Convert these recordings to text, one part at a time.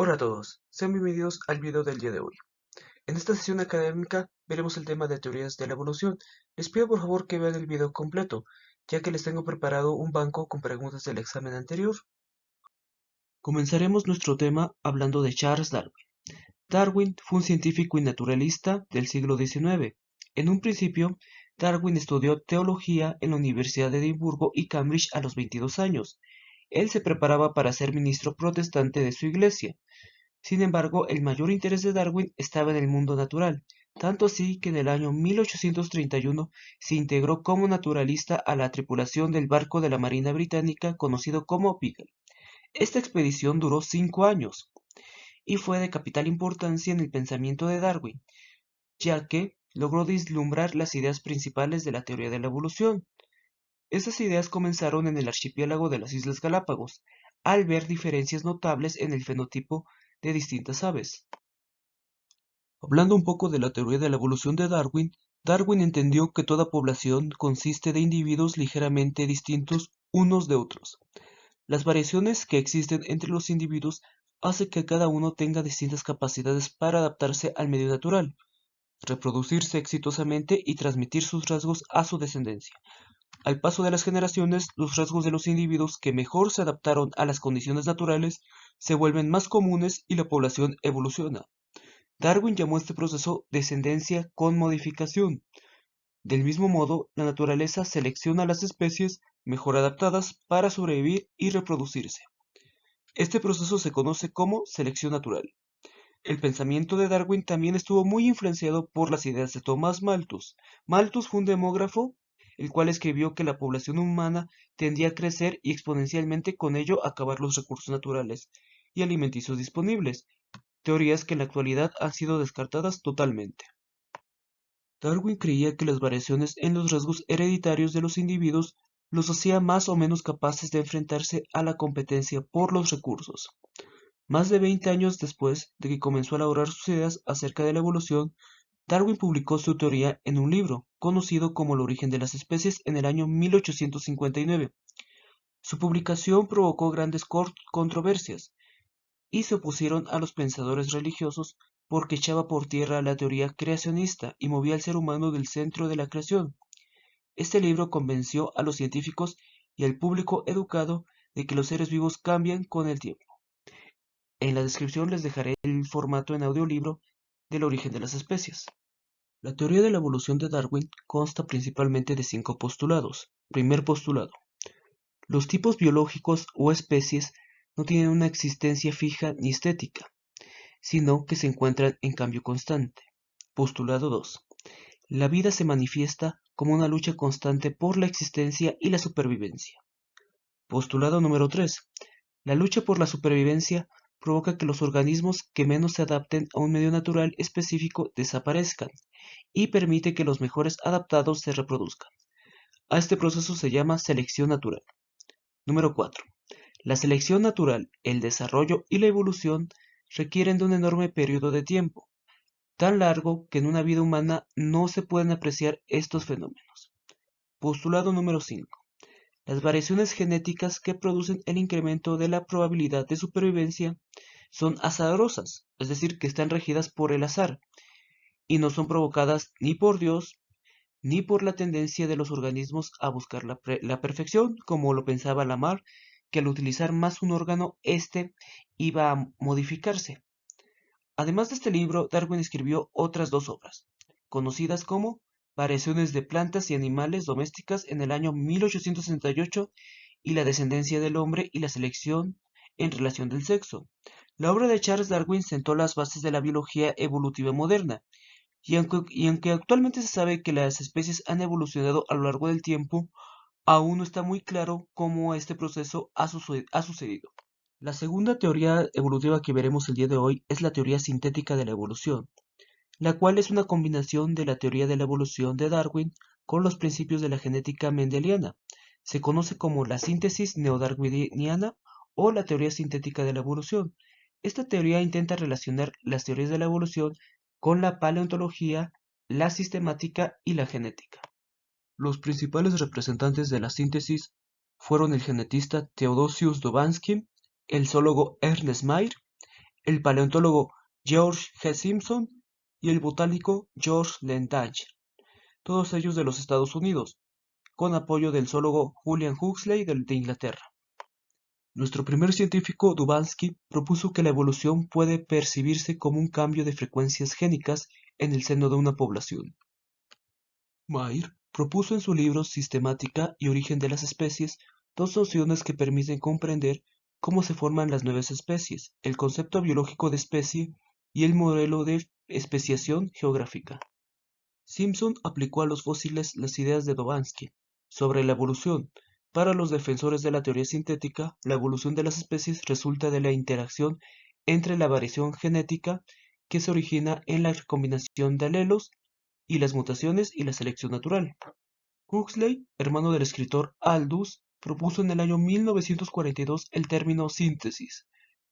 Hola a todos, sean bienvenidos al video del día de hoy. En esta sesión académica veremos el tema de teorías de la evolución. Les pido por favor que vean el video completo, ya que les tengo preparado un banco con preguntas del examen anterior. Comenzaremos nuestro tema hablando de Charles Darwin. Darwin fue un científico y naturalista del siglo XIX. En un principio, Darwin estudió teología en la Universidad de Edimburgo y Cambridge a los 22 años. Él se preparaba para ser ministro protestante de su iglesia. Sin embargo, el mayor interés de Darwin estaba en el mundo natural, tanto así que en el año 1831 se integró como naturalista a la tripulación del barco de la Marina Británica conocido como Beagle. Esta expedición duró 5 años y fue de capital importancia en el pensamiento de Darwin, ya que logró vislumbrar las ideas principales de la teoría de la evolución. Estas ideas comenzaron en el archipiélago de las Islas Galápagos, al ver diferencias notables en el fenotipo de distintas aves. Hablando un poco de la teoría de la evolución de Darwin, Darwin entendió que toda población consiste de individuos ligeramente distintos unos de otros. Las variaciones que existen entre los individuos hacen que cada uno tenga distintas capacidades para adaptarse al medio natural, reproducirse exitosamente y transmitir sus rasgos a su descendencia. Al paso de las generaciones, los rasgos de los individuos que mejor se adaptaron a las condiciones naturales se vuelven más comunes y la población evoluciona. Darwin llamó a este proceso descendencia con modificación. Del mismo modo, la naturaleza selecciona las especies mejor adaptadas para sobrevivir y reproducirse. Este proceso se conoce como selección natural. El pensamiento de Darwin también estuvo muy influenciado por las ideas de Thomas Malthus. Malthus fue un demógrafo, el cual escribió que la población humana tendía a crecer y exponencialmente con ello acabar los recursos naturales y alimenticios disponibles, teorías que en la actualidad han sido descartadas totalmente. Darwin creía que las variaciones en los rasgos hereditarios de los individuos los hacía más o menos capaces de enfrentarse a la competencia por los recursos. Más de 20 años después de que comenzó a elaborar sus ideas acerca de la evolución, Darwin publicó su teoría en un libro, conocido como El origen de las especies, en el año 1859. Su publicación provocó grandes controversias, y se opusieron a los pensadores religiosos porque echaba por tierra la teoría creacionista y movía al ser humano del centro de la creación. Este libro convenció a los científicos y al público educado de que los seres vivos cambian con el tiempo. En la descripción les dejaré el formato en audiolibro del origen de las especies. La teoría de la evolución de Darwin consta principalmente de 5 postulados. Primer postulado: los tipos biológicos o especies no tienen una existencia fija ni estética, sino que se encuentran en cambio constante. Postulado 2. La vida se manifiesta como una lucha constante por la existencia y la supervivencia. Postulado número 3. La lucha por la supervivencia provoca que los organismos que menos se adapten a un medio natural específico desaparezcan y permite que los mejores adaptados se reproduzcan. A este proceso se llama selección natural. Número 4. La selección natural, el desarrollo y la evolución requieren de un enorme periodo de tiempo, tan largo que en una vida humana no se pueden apreciar estos fenómenos. Postulado número 5. Las variaciones genéticas que producen el incremento de la probabilidad de supervivencia son azarosas, es decir, que están regidas por el azar, y no son provocadas ni por Dios, ni por la tendencia de los organismos a buscar la perfección, como lo pensaba Lamarck, que al utilizar más un órgano, éste iba a modificarse. Además de este libro, Darwin escribió otras 2 obras, conocidas como Variaciones de plantas y animales domésticas en el año 1868 y La descendencia del hombre y la selección en relación del sexo. La obra de Charles Darwin sentó las bases de la biología evolutiva moderna, y aunque actualmente se sabe que las especies han evolucionado a lo largo del tiempo, aún no está muy claro cómo este proceso ha sucedido. La segunda teoría evolutiva que veremos el día de hoy es la teoría sintética de la evolución, la cual es una combinación de la teoría de la evolución de Darwin con los principios de la genética mendeliana. Se conoce como la síntesis neodarwiniana o la teoría sintética de la evolución. Esta teoría intenta relacionar las teorías de la evolución con la paleontología, la sistemática y la genética. Los principales representantes de la síntesis fueron el genetista Theodosius Dobansky, el zoólogo Ernest Mayr, el paleontólogo George G. Simpson y el botánico George Lendage, todos ellos de los Estados Unidos, con apoyo del zoólogo Julian Huxley de Inglaterra. Nuestro primer científico, Dubansky, propuso que la evolución puede percibirse como un cambio de frecuencias génicas en el seno de una población. Mayr propuso en su libro Sistemática y origen de las especies dos nociones que permiten comprender cómo se forman las nuevas especies, el concepto biológico de especie y el modelo de especiación geográfica. Simpson aplicó a los fósiles las ideas de Dubansky sobre la evolución. Para los defensores de la teoría sintética, la evolución de las especies resulta de la interacción entre la variación genética que se origina en la recombinación de alelos y las mutaciones y la selección natural. Huxley, hermano del escritor Aldous, propuso en el año 1942 el término síntesis.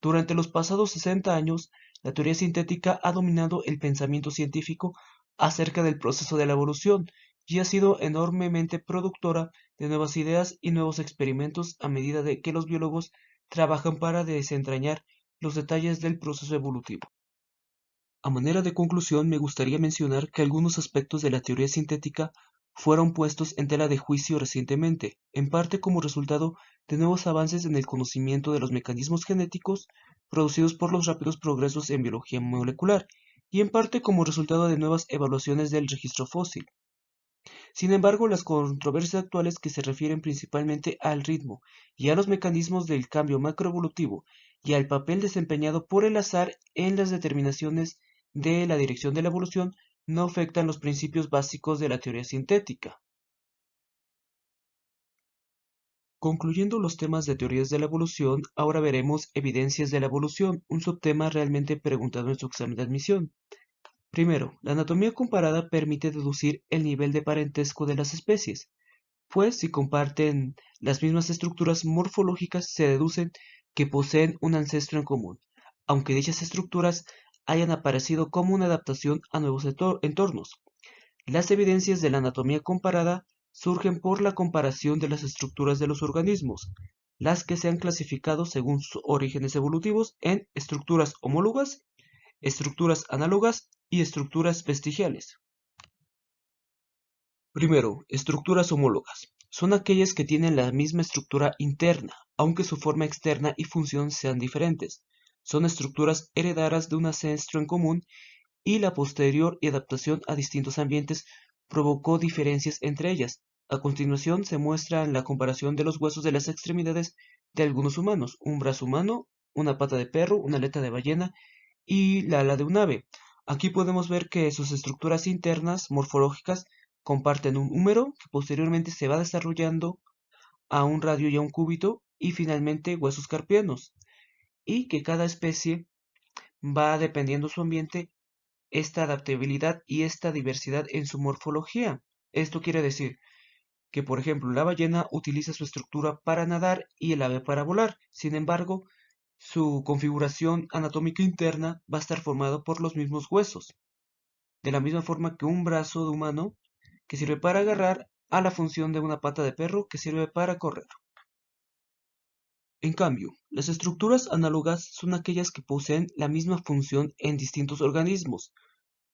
Durante los pasados 60 años, la teoría sintética ha dominado el pensamiento científico acerca del proceso de la evolución y ha sido enormemente productora de nuevas ideas y nuevos experimentos a medida de que los biólogos trabajan para desentrañar los detalles del proceso evolutivo. A manera de conclusión, me gustaría mencionar que algunos aspectos de la teoría sintética fueron puestos en tela de juicio recientemente, en parte como resultado de nuevos avances en el conocimiento de los mecanismos genéticos producidos por los rápidos progresos en biología molecular, y en parte como resultado de nuevas evaluaciones del registro fósil. Sin embargo, las controversias actuales que se refieren principalmente al ritmo y a los mecanismos del cambio macroevolutivo y al papel desempeñado por el azar en las determinaciones de la dirección de la evolución no afectan los principios básicos de la teoría sintética. Concluyendo los temas de teorías de la evolución, ahora veremos evidencias de la evolución, un subtema realmente preguntado en su examen de admisión. Primero, la anatomía comparada permite deducir el nivel de parentesco de las especies, pues si comparten las mismas estructuras morfológicas se deducen que poseen un ancestro en común, aunque dichas estructuras hayan aparecido como una adaptación a nuevos entornos. Las evidencias de la anatomía comparada surgen por la comparación de las estructuras de los organismos, las que se han clasificado según sus orígenes evolutivos en estructuras homólogas, estructuras análogas y estructuras vestigiales. Primero, estructuras homólogas. Son aquellas que tienen la misma estructura interna, aunque su forma externa y función sean diferentes. Son estructuras heredadas de un ancestro en común y la posterior adaptación a distintos ambientes provocó diferencias entre ellas. A continuación se muestra la comparación de los huesos de las extremidades de algunos humanos, un brazo humano, una pata de perro, una aleta de ballena y la ala de un ave. Aquí podemos ver que sus estructuras internas morfológicas comparten un húmero que posteriormente se va desarrollando a un radio y a un cúbito y finalmente huesos carpianos, y que cada especie va dependiendo su ambiente esta adaptabilidad y esta diversidad en su morfología. Esto quiere decir que, por ejemplo, la ballena utiliza su estructura para nadar y el ave para volar. Sin embargo, su configuración anatómica interna va a estar formada por los mismos huesos, de la misma forma que un brazo de humano que sirve para agarrar a la función de una pata de perro que sirve para correr. En cambio, las estructuras análogas son aquellas que poseen la misma función en distintos organismos,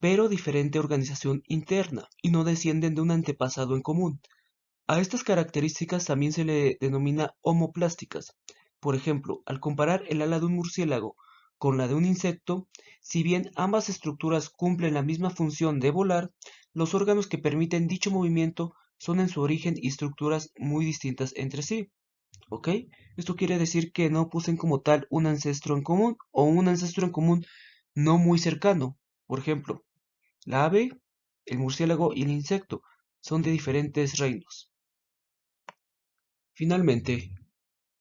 pero diferente organización interna, y no descienden de un antepasado en común. A estas características también se le denomina homoplásticas. Por ejemplo, al comparar el ala de un murciélago con la de un insecto, si bien ambas estructuras cumplen la misma función de volar, los órganos que permiten dicho movimiento son en su origen y estructuras muy distintas entre sí. ¿Ok? Esto quiere decir que no poseen como tal un ancestro en común o un ancestro en común no muy cercano. Por ejemplo, la ave, el murciélago y el insecto son de diferentes reinos. Finalmente,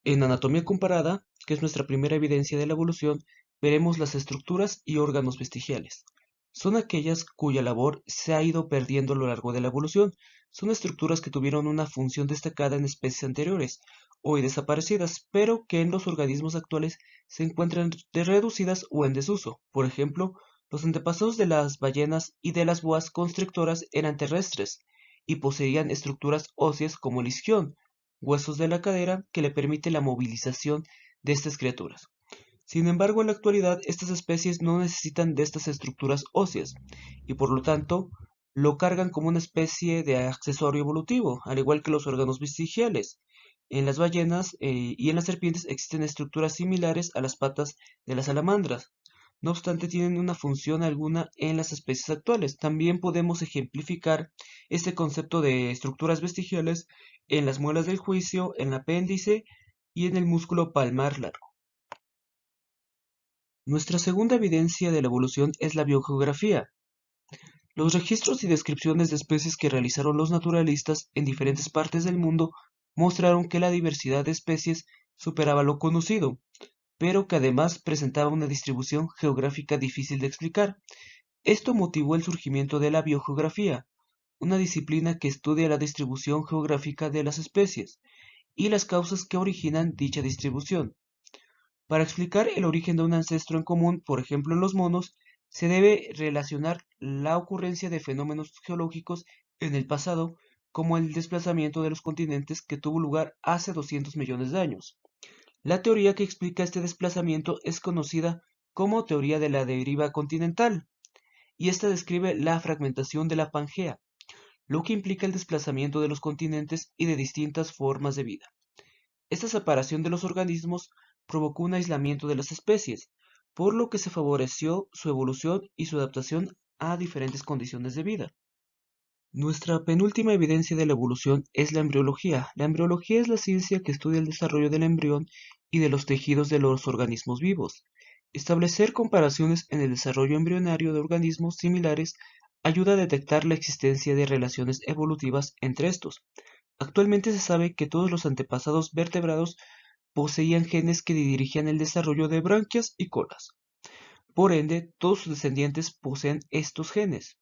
en anatomía comparada, que es nuestra primera evidencia de la evolución, veremos las estructuras y órganos vestigiales. Son aquellas cuya labor se ha ido perdiendo a lo largo de la evolución. Son estructuras que tuvieron una función destacada en especies anteriores, hoy desaparecidas, pero que en los organismos actuales se encuentran reducidas o en desuso. Por ejemplo, los antepasados de las ballenas y de las boas constrictoras eran terrestres y poseían estructuras óseas como el isquión, huesos de la cadera que le permite la movilización de estas criaturas. Sin embargo, en la actualidad estas especies no necesitan de estas estructuras óseas y por lo tanto lo cargan como una especie de accesorio evolutivo, al igual que los órganos vestigiales. En las ballenas y en las serpientes existen estructuras similares a las patas de las salamandras. No obstante, tienen una función alguna en las especies actuales. También podemos ejemplificar este concepto de estructuras vestigiales en las muelas del juicio, en el apéndice y en el músculo palmar largo. Nuestra segunda evidencia de la evolución es la biogeografía. Los registros y descripciones de especies que realizaron los naturalistas en diferentes partes del mundo mostraron que la diversidad de especies superaba lo conocido, pero que además presentaba una distribución geográfica difícil de explicar. Esto motivó el surgimiento de la biogeografía, una disciplina que estudia la distribución geográfica de las especies y las causas que originan dicha distribución. Para explicar el origen de un ancestro en común, por ejemplo en los monos, se debe relacionar la ocurrencia de fenómenos geológicos en el pasado, como el desplazamiento de los continentes que tuvo lugar hace 200 millones de años. La teoría que explica este desplazamiento es conocida como teoría de la deriva continental, y esta describe la fragmentación de la Pangea, lo que implica el desplazamiento de los continentes y de distintas formas de vida. Esta separación de los organismos provocó un aislamiento de las especies, por lo que se favoreció su evolución y su adaptación a diferentes condiciones de vida. Nuestra penúltima evidencia de la evolución es la embriología. La embriología es la ciencia que estudia el desarrollo del embrión y de los tejidos de los organismos vivos. Establecer comparaciones en el desarrollo embrionario de organismos similares ayuda a detectar la existencia de relaciones evolutivas entre estos. Actualmente se sabe que todos los antepasados vertebrados poseían genes que dirigían el desarrollo de branquias y colas. Por ende, todos sus descendientes poseen estos genes.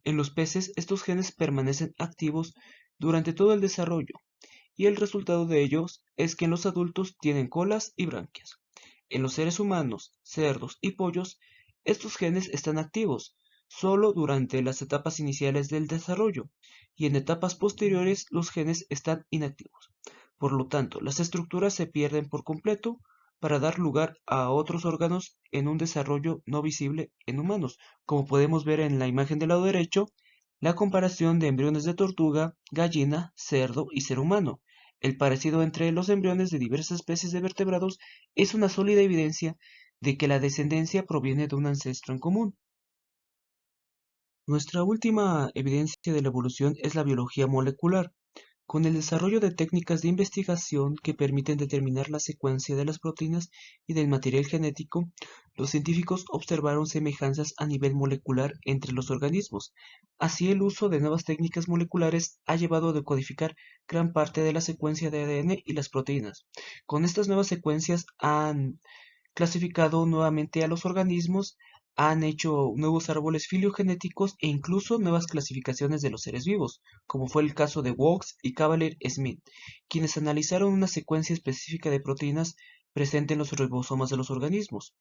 En los peces, estos genes permanecen activos durante todo el desarrollo, y el resultado de ellos es que en los adultos tienen colas y branquias. En los seres humanos, cerdos y pollos, estos genes están activos solo durante las etapas iniciales del desarrollo, y en etapas posteriores los genes están inactivos. Por lo tanto, las estructuras se pierden por completo para dar lugar a otros órganos en un desarrollo no visible en humanos, como podemos ver en la imagen del lado derecho, la comparación de embriones de tortuga, gallina, cerdo y ser humano. El parecido entre los embriones de diversas especies de vertebrados es una sólida evidencia de que la descendencia proviene de un ancestro en común. Nuestra última evidencia de la evolución es la biología molecular. Con el desarrollo de técnicas de investigación que permiten determinar la secuencia de las proteínas y del material genético, los científicos observaron semejanzas a nivel molecular entre los organismos. Así, el uso de nuevas técnicas moleculares ha llevado a decodificar gran parte de la secuencia de ADN y las proteínas. Con estas nuevas secuencias han clasificado nuevamente a los organismos, han hecho nuevos árboles filogenéticos e incluso nuevas clasificaciones de los seres vivos, como fue el caso de Woods y Cavalier-Smith, quienes analizaron una secuencia específica de proteínas presente en los ribosomas de los organismos.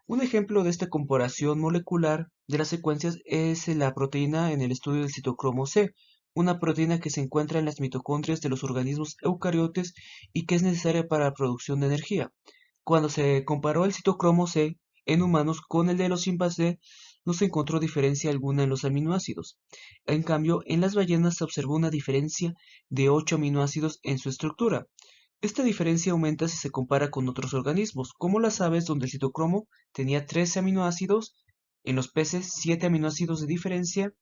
Un ejemplo de esta comparación molecular de las secuencias es la proteína en el estudio del citocromo C, una proteína que se encuentra en las mitocondrias de los organismos eucariotes y que es necesaria para la producción de energía. Cuando se comparó el citocromo C en humanos con el de los chimpancés, no se encontró diferencia alguna en los aminoácidos. En cambio, en las ballenas se observó una diferencia de 8 aminoácidos en su estructura. Esta diferencia aumenta si se compara con otros organismos, como las aves donde el citocromo tenía 13 aminoácidos, en los peces 7 aminoácidos de diferencia,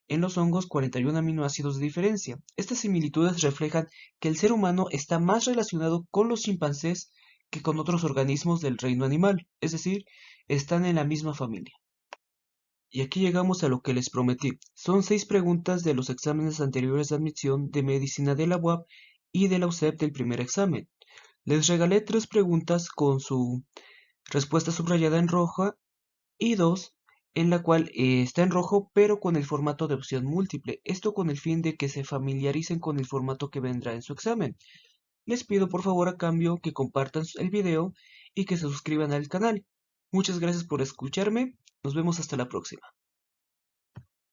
en los hongos 41 aminoácidos de diferencia. Estas similitudes reflejan que el ser humano está más relacionado con los chimpancés que con otros organismos del reino animal, es decir, están en la misma familia. Y aquí llegamos a lo que les prometí. Son 6 preguntas de los exámenes anteriores de admisión de medicina de la UAP y de la UCEP del primer examen. Les regalé 3 preguntas con su respuesta subrayada en roja y 2 en la cual está en rojo pero con el formato de opción múltiple. Esto con el fin de que se familiaricen con el formato que vendrá en su examen. Les pido por favor a cambio que compartan el video y que se suscriban al canal. Muchas gracias por escucharme. Nos vemos hasta la próxima.